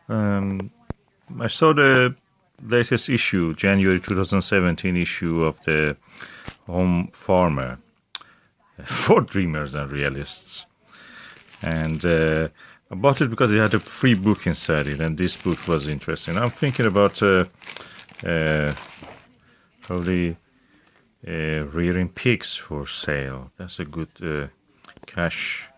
I saw the latest issue, January 2017 issue of the Home Farmer for Dreamers and Realists. And I bought it because it had a free book inside it, and this book was interesting. I'm thinking about probably rearing pigs for sale. That's a good cash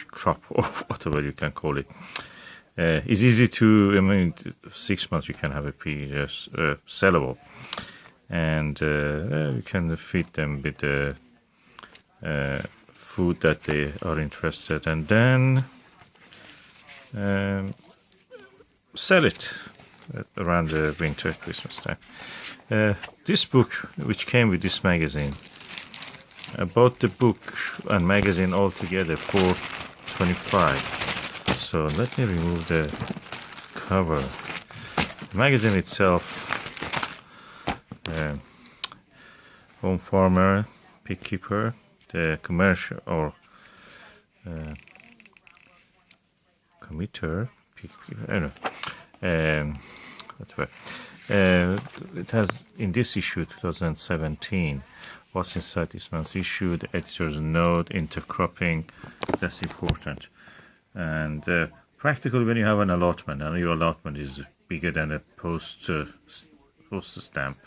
crop, or whatever you can call it. It's easy to, 6 months you can have a pig sellable, and you can feed them with food that they are interested, and then sell it around the winter, Christmas time. This book, which came with this magazine, I bought the book and magazine all together for $25. So let me remove the cover. The magazine itself, Home Farmer, Pig Keeper, the commercial or committer, pig keeper, I don't know. Whatever. It has, in this issue, 2017, what's inside this month's issue, the editor's note, intercropping, that's important. And practically when you have an allotment, and your allotment is bigger than a post stamp,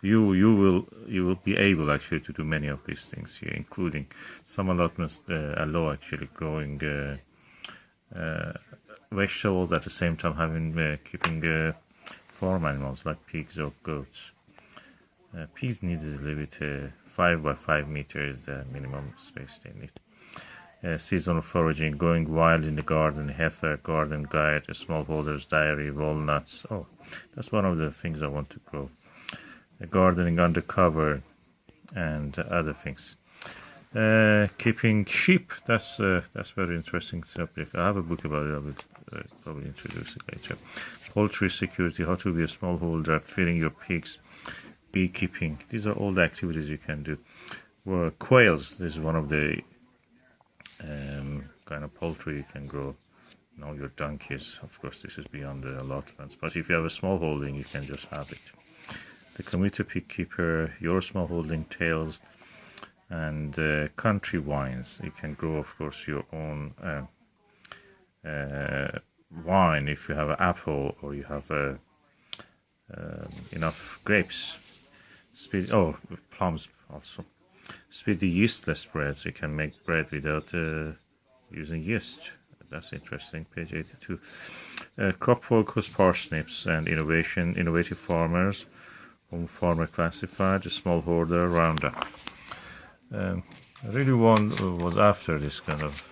you will be able actually to do many of these things here, including some allotments allow actually growing vegetables at the same time keeping farm animals like pigs or goats. Pigs need a little bit 5 by 5 meters the minimum space they need. Seasonal foraging, going wild in the garden, heifer garden guide, a smallholder's diary, walnuts. Oh, that's one of the things I want to grow. Gardening undercover and other things. Keeping sheep, that's very interesting subject. I have a book about it. I will probably introduce it later. Poultry security, how to be a smallholder, feeding your pigs, beekeeping. These are all the activities you can do. Well, quails, this is one of the kind of poultry you can grow. Your donkeys, of course, this is beyond the allotments. But if you have a small holding, you can just have it. The commuter pig keeper, your small holding tails, and country wines. You can grow, of course, your own wine if you have an apple or you have enough grapes. Plums also. Speedy yeastless breads. You can make bread without using yeast. That's interesting. Page 82. Crop focus, parsnips and innovative farmers. Home Farmer Classified, the Smallholder Roundup. I really was after this kind of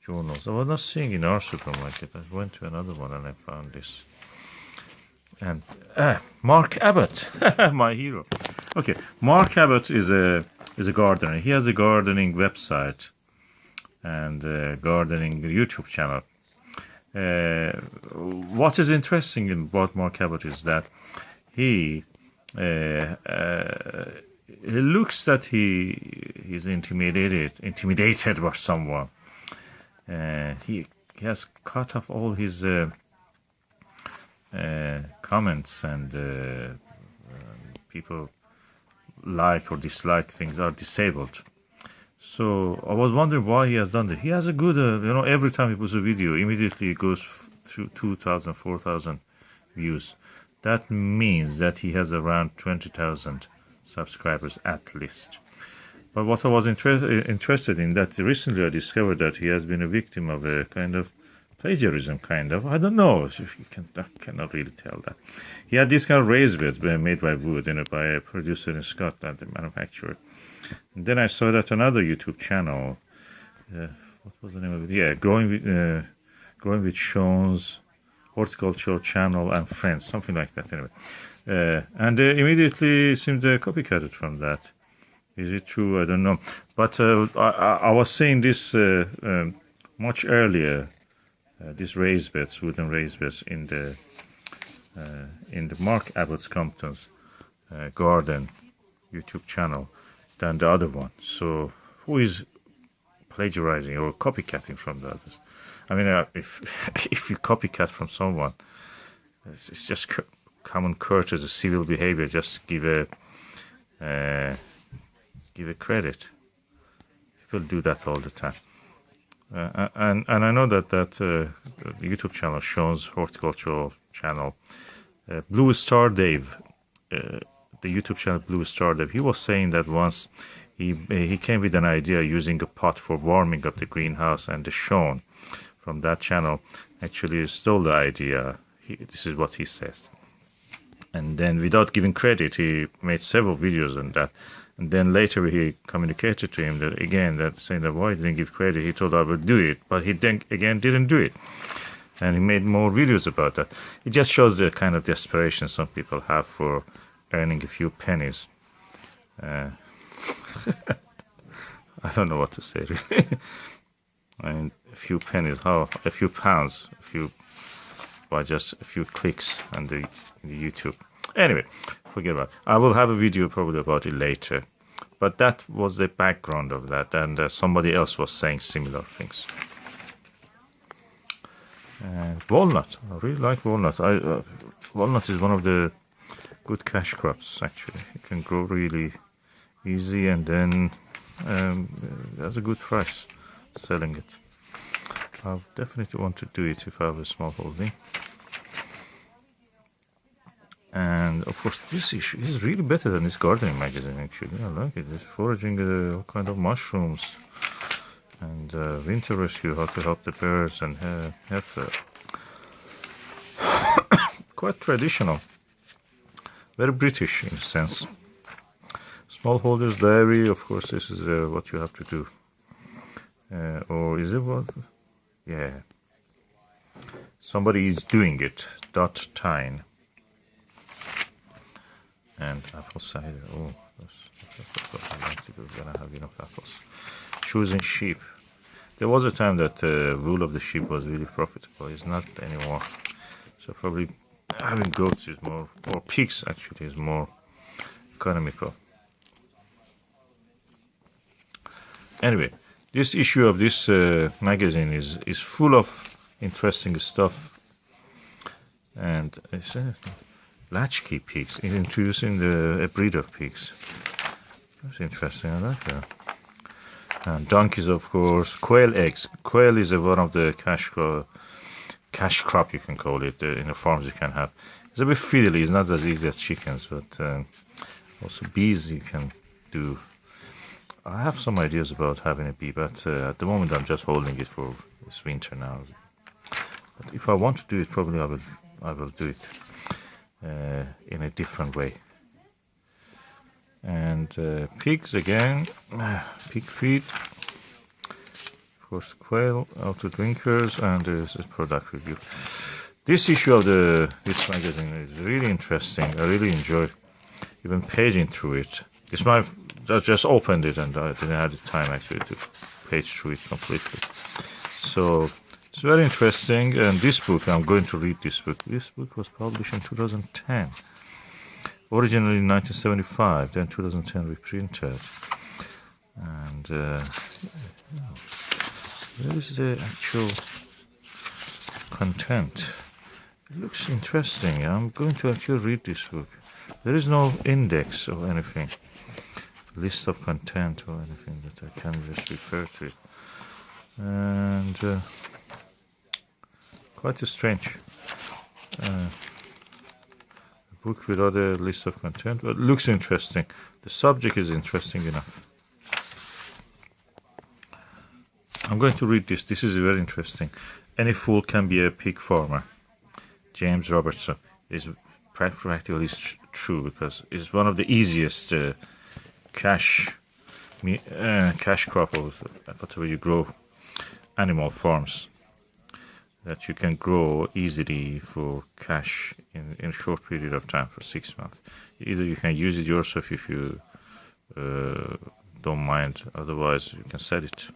journals. I was not seeing in our supermarket. I went to another one and I found this. And Mark Abbott, my hero. Okay, Mark Abbott is a gardener. He has a gardening website and a gardening YouTube channel. What is interesting about Mark Abbott is that he looks that he's intimidated by someone. He has cut off all his comments, and people like or dislike things are disabled. So I was wondering why he has done that. He has a good, every time he puts a video, immediately it goes through 2,000, 4,000 views. That means that he has around 20,000 subscribers at least. But what I was interested in, that recently I discovered that he has been a victim of a kind of plagiarism, I don't know if you cannot really tell that. He had this kind of raised beds made by wood, by a producer in Scotland, a manufacturer. And then I saw that another YouTube channel, what was the name of it? Yeah, Growing with Sean's Horticultural Channel and Friends, something like that anyway. And immediately seemed copycatted from that. Is it true? I don't know. But I was saying this much earlier. These raised beds, wooden raised beds, in the Mark Abbott's Compton's garden YouTube channel than the other one. So who is plagiarizing or copycatting from the others. I mean, if if you copycat from someone, it's just common courtesy, civil behavior. Just give a credit. People do that all the time. And I know that the YouTube channel, Sean's horticultural channel, Blue Star Dave, the YouTube channel Blue Star Dave, he was saying that once he came with an idea using a pot for warming up the greenhouse, and the Sean from that channel actually stole the idea. This is what he says. And then, without giving credit, he made several videos on that. And then later he communicated to him that again, that saying that why he didn't give credit. He told I would do it, but he then again didn't do it. And he made more videos about that. It just shows the kind of desperation some people have for earning a few pennies. I don't know what to say really. I mean, a few pennies, a few pounds, by just a few clicks on the YouTube. Anyway, forget about it. I will have a video probably about it later. But that was the background of that, and somebody else was saying similar things. Walnut. I really like walnut. Walnut is one of the good cash crops, actually. It can grow really easy, and then there's a good price selling it. I definitely want to do it if I have a small holding. And of course, this issue is really better than this gardening magazine. Actually, I like it. It's foraging all kind of mushrooms and winter rescue, how to help the birds, and have quite traditional, very British in a sense. Smallholders diary. Of course, this is what you have to do. Or is it what? Yeah. Somebody is doing it. Tyne. And apple cider. Oh, that's what I like to do when I have enough apples. Choosing sheep. There was a time that wool of the sheep was really profitable. It's not anymore. So probably having goats is more, or pigs actually, is more economical. Anyway, this issue of this magazine is full of interesting stuff. And it's latchkey pigs, introducing a breed of pigs. That's interesting, I like that. And donkeys, of course. Quail eggs. Quail is one of the cash crop, you can call it, in the farms you can have. It's a bit fiddly, it's not as easy as chickens, but also bees you can do. I have some ideas about having a bee, but at the moment I'm just holding it for this winter now. But if I want to do it, probably I will do it in a different way. And pigs again, pig feed, of course, quail, auto drinkers, and this is product review. This issue of this magazine is really interesting. I really enjoyed even paging through it. I just opened it and I didn't have the time actually to page through it completely. So it's very interesting. And this book, I'm going to read this book. This book was published in 2010. Originally in 1975, then 2010 reprinted. And where is the actual content? It looks interesting. I'm going to actually read this book. There is no index or anything, list of content or anything that I can just refer to it. And quite strange. Book without a list of content, but it looks interesting. The subject is interesting enough. I'm going to read this. This is very interesting. Any fool can be a pig farmer. James Robertson. Is practically true because it's one of the easiest cash crop of whatever you grow, animal farms that you can grow easily for cash in a short period of time, for 6 months. Either you can use it yourself if you don't mind, otherwise you can sell it.